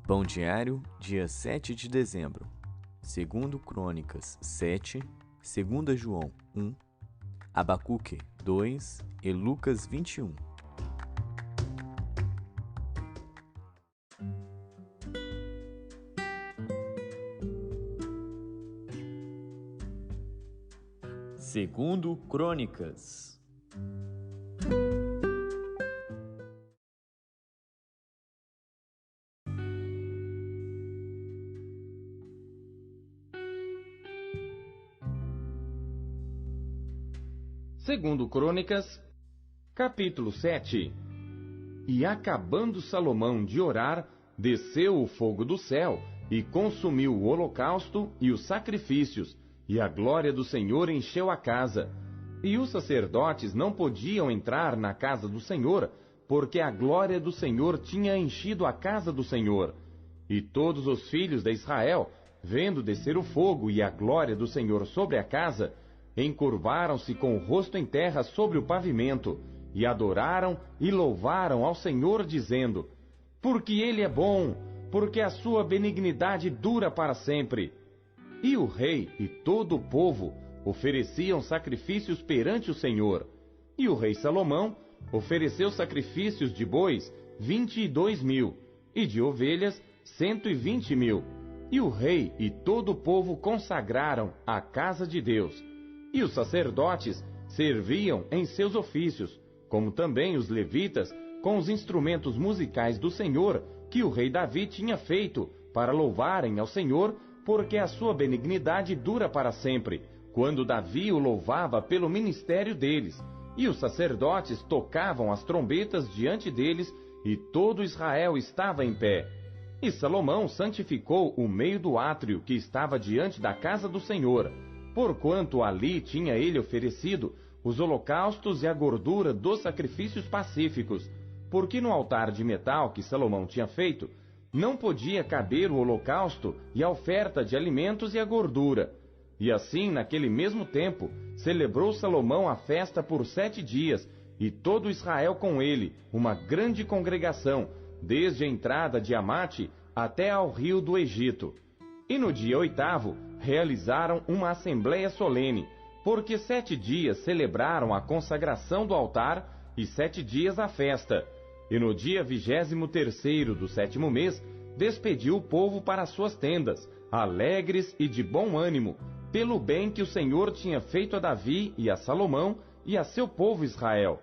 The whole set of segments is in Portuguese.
Pão diário, dia 7 de dezembro. Segundo Crônicas 7, 2 João 1, Abacuque 2 e Lucas 21. Segundo Crônicas. Segundo Crônicas, capítulo 7. E acabando Salomão de orar, desceu o fogo do céu, e consumiu o holocausto e os sacrifícios, e a glória do Senhor encheu a casa. E os sacerdotes não podiam entrar na casa do Senhor, porque a glória do Senhor tinha enchido a casa do Senhor. E todos os filhos de Israel, vendo descer o fogo e a glória do Senhor sobre a casa, encurvaram-se com o rosto em terra sobre o pavimento, e adoraram e louvaram ao Senhor, dizendo: Porque Ele é bom, porque a sua benignidade dura para sempre. E o rei e todo o povo ofereciam sacrifícios perante o Senhor. E o rei Salomão ofereceu sacrifícios de bois 22.000, e de ovelhas 120.000. E o rei e todo o povo consagraram a casa de Deus. E os sacerdotes serviam em seus ofícios, como também os levitas, com os instrumentos musicais do Senhor, que o rei Davi tinha feito, para louvarem ao Senhor, porque a sua benignidade dura para sempre, quando Davi o louvava pelo ministério deles. E os sacerdotes tocavam as trombetas diante deles, e todo Israel estava em pé. E Salomão santificou o meio do átrio que estava diante da casa do Senhor, porquanto ali tinha ele oferecido os holocaustos e a gordura dos sacrifícios pacíficos, porque no altar de metal que Salomão tinha feito, não podia caber o holocausto e a oferta de alimentos e a gordura. E assim, naquele mesmo tempo, celebrou Salomão a festa por 7 dias, e todo Israel com ele, uma grande congregação, desde a entrada de Amate até ao rio do Egito. E no dia 8º, realizaram uma assembleia solene, porque 7 dias celebraram a consagração do altar e 7 dias a festa. E no dia 23º do 7º mês, despediu o povo para suas tendas, alegres e de bom ânimo, pelo bem que o Senhor tinha feito a Davi e a Salomão e a seu povo Israel.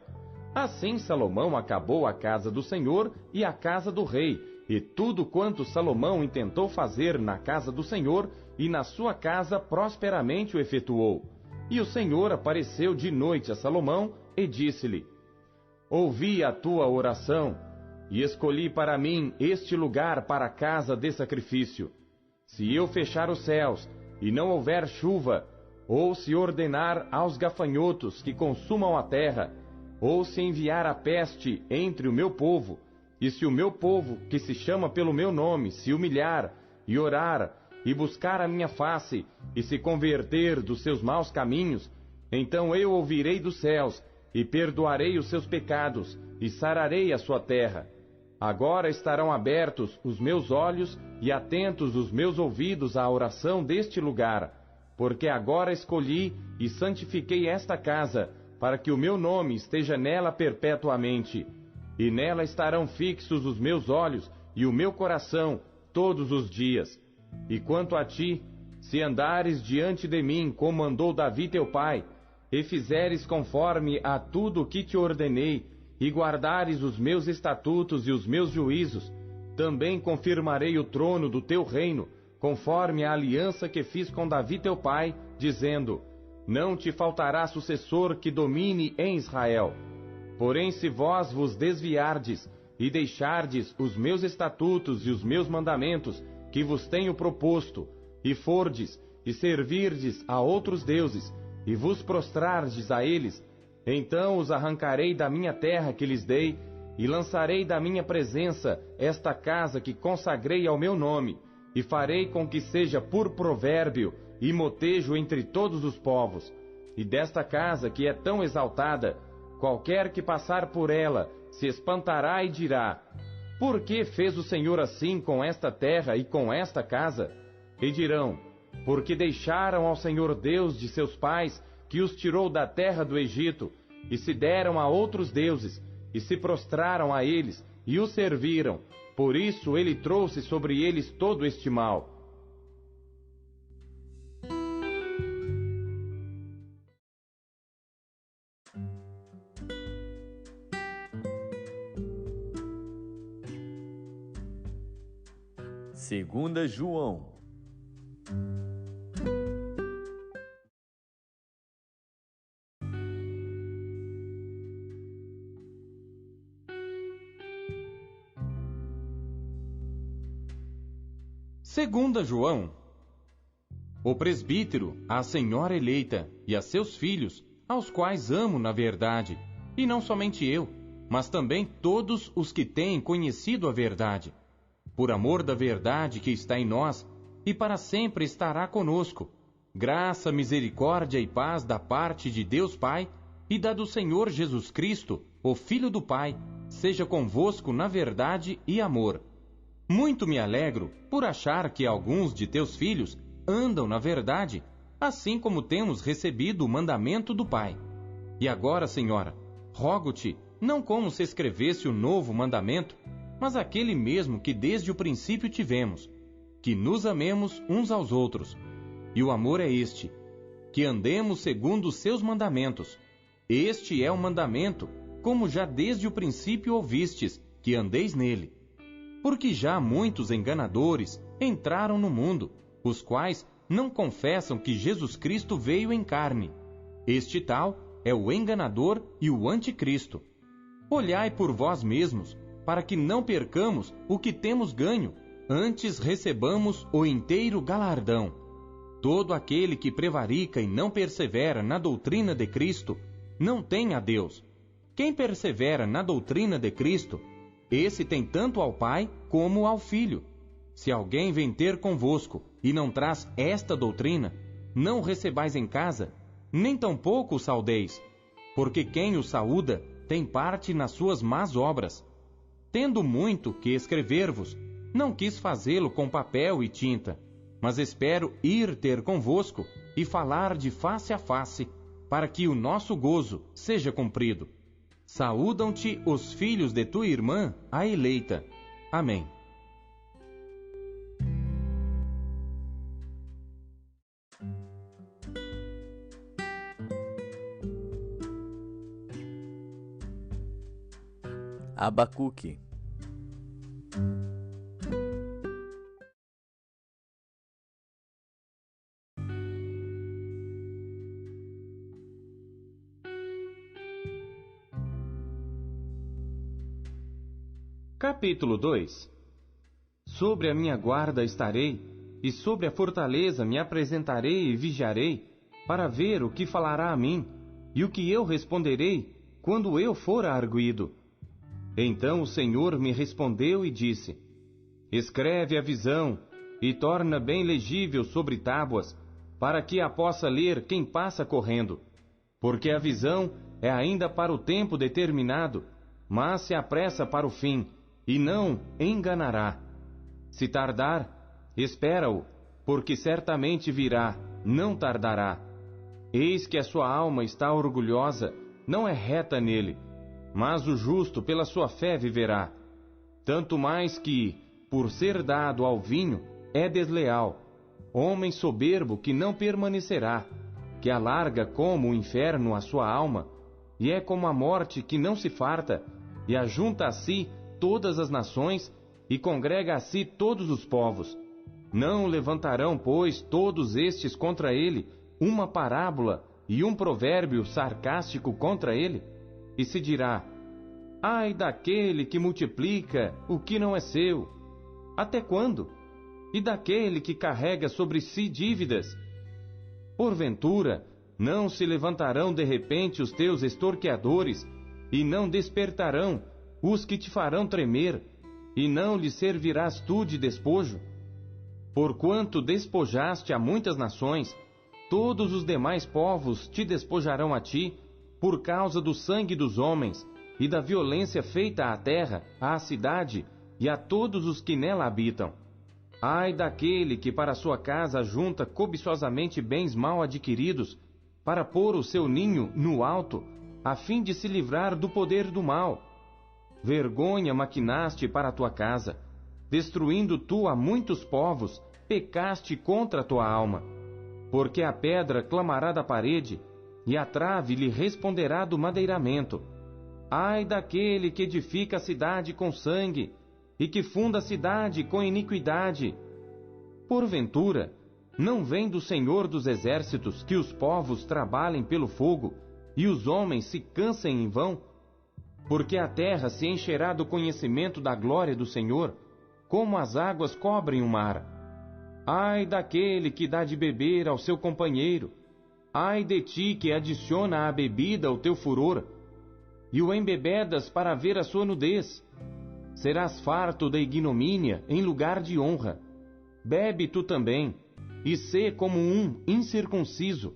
Assim Salomão acabou a casa do Senhor e a casa do rei, e tudo quanto Salomão intentou fazer na casa do Senhor e na sua casa prosperamente o efetuou. E o Senhor apareceu de noite a Salomão e disse-lhe: Ouvi a tua oração, e escolhi para mim este lugar para a casa de sacrifício. Se eu fechar os céus, e não houver chuva, ou se ordenar aos gafanhotos que consumam a terra, ou se enviar a peste entre o meu povo, e se o meu povo, que se chama pelo meu nome, se humilhar, e orar, e buscar a minha face, e se converter dos seus maus caminhos, então eu ouvirei dos céus, e perdoarei os seus pecados, e sararei a sua terra. Agora estarão abertos os meus olhos, e atentos os meus ouvidos à oração deste lugar, porque agora escolhi e santifiquei esta casa, para que o meu nome esteja nela perpetuamente. E nela estarão fixos os meus olhos e o meu coração todos os dias. E quanto a ti, se andares diante de mim como andou Davi teu pai, e fizeres conforme a tudo o que te ordenei, e guardares os meus estatutos e os meus juízos, também confirmarei o trono do teu reino, conforme a aliança que fiz com Davi teu pai, dizendo: Não te faltará sucessor que domine em Israel. Porém, se vós vos desviardes e deixardes os meus estatutos e os meus mandamentos, que vos tenho proposto, e fordes e servirdes a outros deuses, e vos prostrardes a eles, então os arrancarei da minha terra que lhes dei, e lançarei da minha presença esta casa que consagrei ao meu nome, e farei com que seja por provérbio e motejo entre todos os povos. E desta casa que é tão exaltada, qualquer que passar por ela se espantará e dirá: Por que fez o Senhor assim com esta terra e com esta casa? E dirão: porque deixaram ao Senhor Deus de seus pais, que os tirou da terra do Egito, e se deram a outros deuses, e se prostraram a eles, e os serviram. Por isso ele trouxe sobre eles todo este mal. Segunda João. Segunda João. O presbítero, a senhora eleita e a seus filhos, aos quais amo na verdade, e não somente eu, mas também todos os que têm conhecido a verdade, por amor da verdade que está em nós, e para sempre estará conosco. Graça, misericórdia e paz da parte de Deus Pai e da do Senhor Jesus Cristo, o Filho do Pai, seja convosco na verdade e amor. Muito me alegro por achar que alguns de teus filhos andam na verdade, assim como temos recebido o mandamento do Pai. E agora, Senhora, rogo-te, não como se escrevesse o novo mandamento, mas aquele mesmo que desde o princípio tivemos, que nos amemos uns aos outros. E o amor é este, que andemos segundo os seus mandamentos. Este é o mandamento, como já desde o princípio ouvistes, que andeis nele. Porque já muitos enganadores entraram no mundo, os quais não confessam que Jesus Cristo veio em carne. Este tal é o enganador e o anticristo. Olhai por vós mesmos, para que não percamos o que temos ganho, antes recebamos o inteiro galardão. Todo aquele que prevarica e não persevera na doutrina de Cristo, não tem a Deus. Quem persevera na doutrina de Cristo, esse tem tanto ao Pai como ao Filho. Se alguém vem ter convosco e não traz esta doutrina, não o recebais em casa, nem tampouco o saudeis, porque quem o saúda tem parte nas suas más obras. Tendo muito que escrever-vos, não quis fazê-lo com papel e tinta, mas espero ir ter convosco e falar de face a face, para que o nosso gozo seja cumprido. Saúdam-te os filhos de tua irmã, a eleita. Amém. Abacuque. Capítulo 2. Sobre a minha guarda estarei, e sobre a fortaleza me apresentarei e vigiarei, para ver o que falará a mim, e o que eu responderei, quando eu for arguido. Então o Senhor me respondeu e disse: escreve a visão, e torna bem legível sobre tábuas, para que a possa ler quem passa correndo. Porque a visão é ainda para o tempo determinado, mas se apressa para o fim, e não enganará. Se tardar, espera-o, porque certamente virá, não tardará. Eis que a sua alma está orgulhosa, não é reta nele, mas o justo pela sua fé viverá. Tanto mais que, por ser dado ao vinho, é desleal, homem soberbo que não permanecerá, que alarga como o inferno a sua alma, e é como a morte que não se farta, e ajunta a si todas as nações, e congrega a si todos os povos. Não levantarão, pois, todos estes contra ele uma parábola e um provérbio sarcástico contra ele? E se dirá: ai daquele que multiplica o que não é seu, até quando? E daquele que carrega sobre si dívidas? Porventura, não se levantarão de repente os teus extorqueadores, e não despertarão os que te farão tremer, e não lhes servirás tu de despojo? Porquanto despojaste a muitas nações, todos os demais povos te despojarão a ti, por causa do sangue dos homens, e da violência feita à terra, à cidade, e a todos os que nela habitam. Ai daquele que para sua casa junta cobiçosamente bens mal adquiridos, para pôr o seu ninho no alto, a fim de se livrar do poder do mal. Vergonha maquinaste para a tua casa, destruindo tu a muitos povos, pecaste contra a tua alma. Porque a pedra clamará da parede, e a trave lhe responderá do madeiramento. Ai daquele que edifica a cidade com sangue, e que funda a cidade com iniquidade. Porventura, não vem do Senhor dos Exércitos que os povos trabalhem pelo fogo, e os homens se cansem em vão? Porque a terra se encherá do conhecimento da glória do Senhor, como as águas cobrem o mar. Ai daquele que dá de beber ao seu companheiro, ai de ti que adiciona à bebida o teu furor, e o embebedas para ver a sua nudez. Serás farto da ignomínia em lugar de honra. Bebe tu também, e sê como um incircunciso.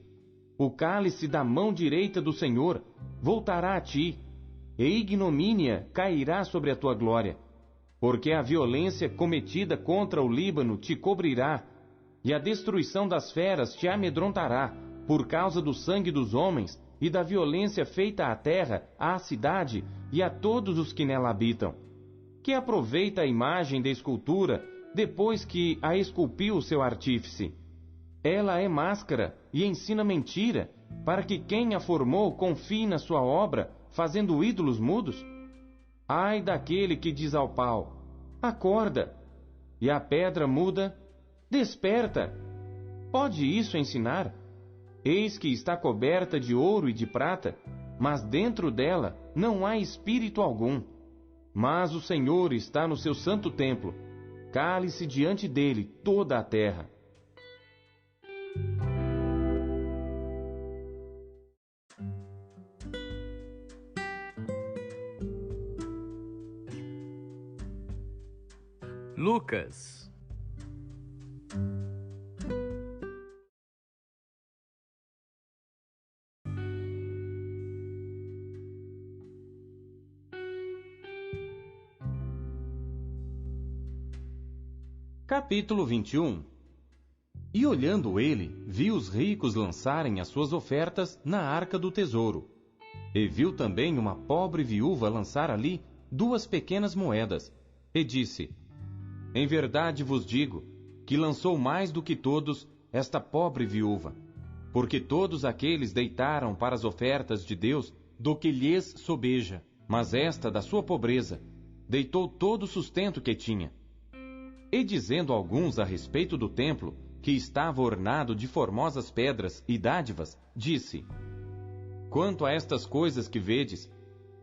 O cálice da mão direita do Senhor voltará a ti, e ignomínia cairá sobre a tua glória. Porque a violência cometida contra o Líbano te cobrirá, e a destruição das feras te amedrontará, por causa do sangue dos homens e da violência feita à terra, à cidade e a todos os que nela habitam. Que aproveita a imagem da escultura depois que a esculpiu o seu artífice? Ela é máscara e ensina mentira, para que quem a formou confie na sua obra, fazendo ídolos mudos? Ai daquele que diz ao pau: acorda, e à pedra muda: desperta. Pode isso ensinar? Eis que está coberta de ouro e de prata, mas dentro dela não há espírito algum. Mas o Senhor está no seu santo templo, cale-se diante dele toda a terra. Lucas. Capítulo 21. E olhando ele, viu os ricos lançarem as suas ofertas na arca do tesouro. E viu também uma pobre viúva lançar ali 2 pequenas moedas. E disse: em verdade vos digo, que lançou mais do que todos esta pobre viúva. Porque todos aqueles deitaram para as ofertas de Deus do que lhes sobeja. Mas esta, da sua pobreza, deitou todo o sustento que tinha. E dizendo alguns a respeito do templo, que estava ornado de formosas pedras e dádivas, disse: quanto a estas coisas que vedes,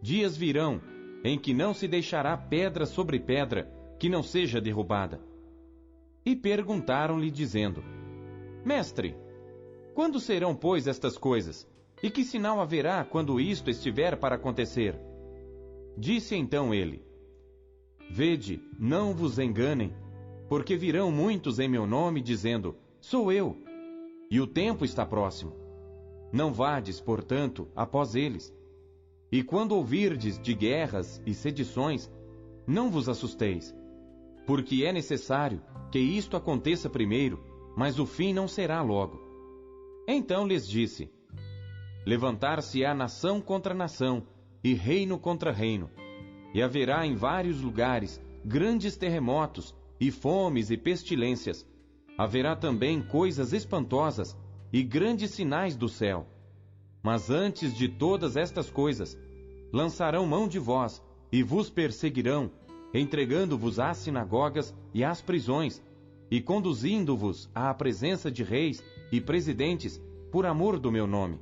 dias virão em que não se deixará pedra sobre pedra que não seja derrubada. E perguntaram-lhe, dizendo: mestre, quando serão, pois, estas coisas? E que sinal haverá quando isto estiver para acontecer? Disse então ele: vede, não vos enganem, porque virão muitos em meu nome, dizendo: sou eu, e o tempo está próximo. Não vades, portanto, após eles. E quando ouvirdes de guerras e sedições, não vos assusteis, porque é necessário que isto aconteça primeiro, mas o fim não será logo. Então lhes disse: levantar-se-á nação contra nação, e reino contra reino, e haverá em vários lugares grandes terremotos, e fomes e pestilências. Haverá também coisas espantosas e grandes sinais do céu. Mas antes de todas estas coisas, lançarão mão de vós e vos perseguirão, entregando-vos às sinagogas e às prisões, e conduzindo-vos à presença de reis e presidentes por amor do meu nome.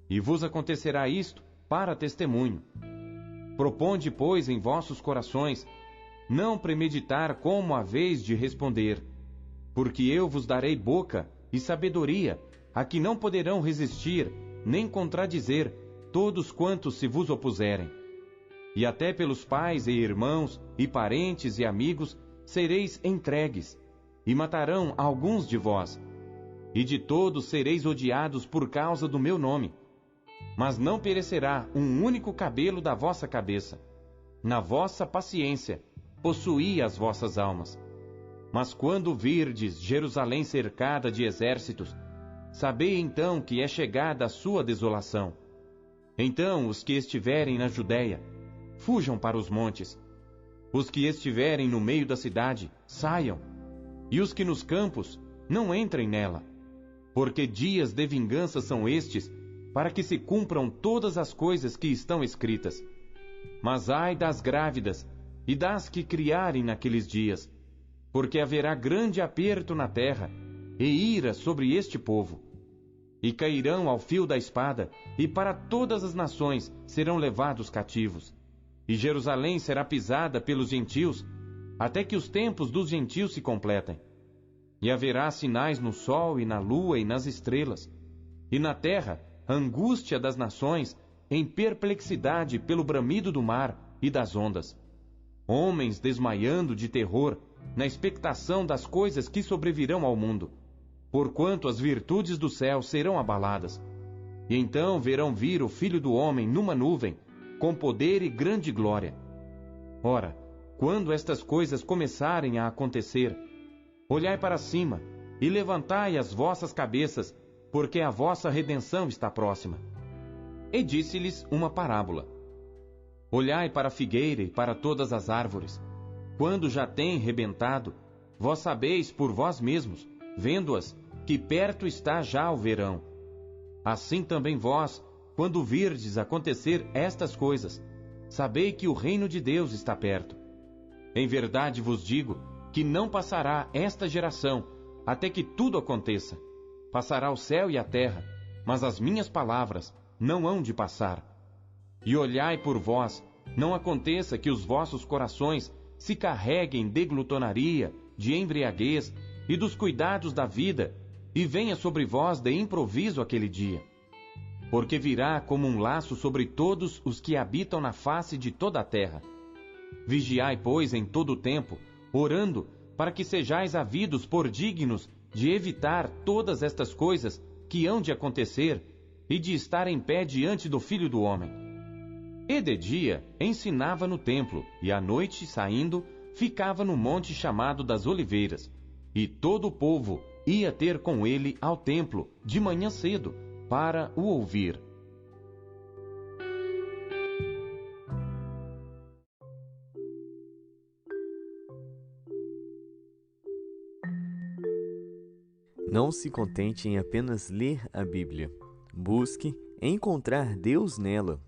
E vos acontecerá isto para testemunho. Proponde, pois, em vossos corações não premeditar como haveis de responder, porque eu vos darei boca e sabedoria, a que não poderão resistir, nem contradizer, todos quantos se vos opuserem. E até pelos pais e irmãos, e parentes e amigos, sereis entregues, e matarão alguns de vós, e de todos sereis odiados por causa do meu nome. Mas não perecerá um único cabelo da vossa cabeça. Na vossa paciência possuía as vossas almas. Mas quando virdes Jerusalém cercada de exércitos, sabei então que é chegada a sua desolação. Então os que estiverem na Judéia, fujam para os montes. Os que estiverem no meio da cidade, saiam. E os que nos campos, não entrem nela. Porque dias de vingança são estes, para que se cumpram todas as coisas que estão escritas. Mas ai das grávidas, e das que criarem naqueles dias, porque haverá grande aperto na terra, e ira sobre este povo. E cairão ao fio da espada, e para todas as nações serão levados cativos. E Jerusalém será pisada pelos gentios, até que os tempos dos gentios se completem. E haverá sinais no sol e na lua e nas estrelas. E na terra, angústia das nações, em perplexidade pelo bramido do mar e das ondas. Homens desmaiando de terror, na expectação das coisas que sobrevirão ao mundo, porquanto as virtudes do céu serão abaladas. E então verão vir o Filho do Homem numa nuvem, com poder e grande glória. Ora, quando estas coisas começarem a acontecer, olhai para cima e levantai as vossas cabeças, porque a vossa redenção está próxima. E disse-lhes uma parábola. Olhai para a figueira e para todas as árvores. Quando já têm rebentado, vós sabeis por vós mesmos, vendo-as, que perto está já o verão. Assim também vós, quando virdes acontecer estas coisas, sabei que o reino de Deus está perto. Em verdade vos digo que não passará esta geração, até que tudo aconteça. Passará o céu e a terra, mas as minhas palavras não hão de passar. E olhai por vós, não aconteça que os vossos corações se carreguem de glutonaria, de embriaguez e dos cuidados da vida, e venha sobre vós de improviso aquele dia. Porque virá como um laço sobre todos os que habitam na face de toda a terra. Vigiai, pois, em todo o tempo, orando, para que sejais havidos por dignos de evitar todas estas coisas que hão de acontecer, e de estar em pé diante do Filho do Homem. E de dia ensinava no templo, e à noite, saindo, ficava no monte chamado das Oliveiras. E todo o povo ia ter com ele ao templo, de manhã cedo, para o ouvir. Não se contente em apenas ler a Bíblia. Busque encontrar Deus nela.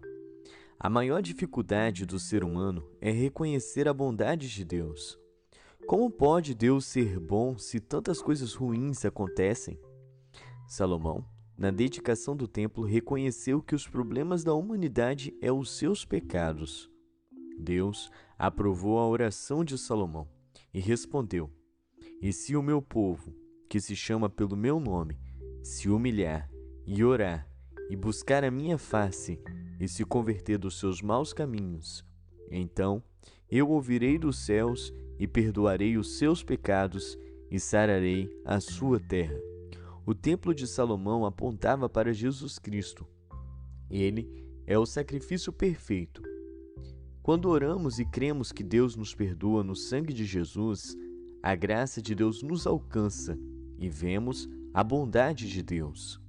A maior dificuldade do ser humano é reconhecer a bondade de Deus. Como pode Deus ser bom se tantas coisas ruins acontecem? Salomão, na dedicação do templo, reconheceu que os problemas da humanidade é os seus pecados. Deus aprovou a oração de Salomão e respondeu: "E se o meu povo, que se chama pelo meu nome, se humilhar e orar e buscar a minha face e se converter dos seus maus caminhos, então eu ouvirei dos céus e perdoarei os seus pecados e sararei a sua terra." O templo de Salomão apontava para Jesus Cristo. Ele é o sacrifício perfeito. Quando oramos e cremos que Deus nos perdoa no sangue de Jesus, a graça de Deus nos alcança e vemos a bondade de Deus.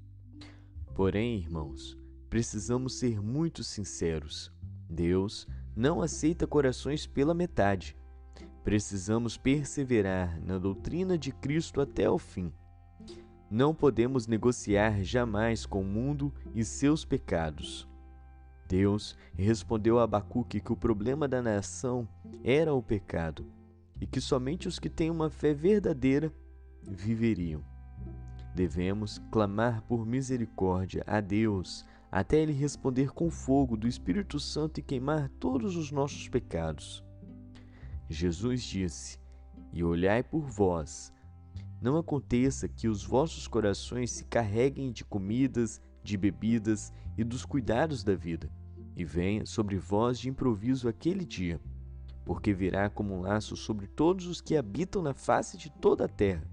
Porém, irmãos, precisamos ser muito sinceros. Deus não aceita corações pela metade. Precisamos perseverar na doutrina de Cristo até o fim. Não podemos negociar jamais com o mundo e seus pecados. Deus respondeu a Abacuque que o problema da nação era o pecado e que somente os que têm uma fé verdadeira viveriam. Devemos clamar por misericórdia a Deus até Ele responder com fogo do Espírito Santo e queimar todos os nossos pecados. Jesus disse: "E olhai por vós, não aconteça que os vossos corações se carreguem de comidas, de bebidas e dos cuidados da vida, e venha sobre vós de improviso aquele dia, porque virá como um laço sobre todos os que habitam na face de toda a terra.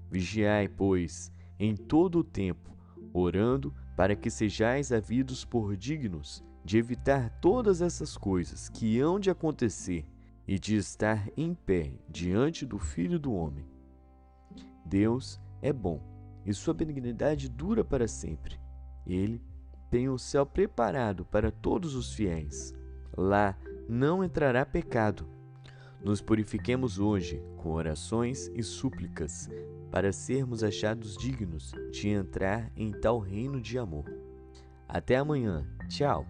Vigiai, pois, em todo o tempo, orando para que sejais havidos por dignos de evitar todas essas coisas que hão de acontecer e de estar em pé diante do Filho do Homem. Deus é bom e sua benignidade dura para sempre. Ele tem o céu preparado para todos os fiéis. Lá não entrará pecado. Nos purifiquemos hoje com orações e súplicas, para sermos achados dignos de entrar em tal reino de amor. Até amanhã. Tchau.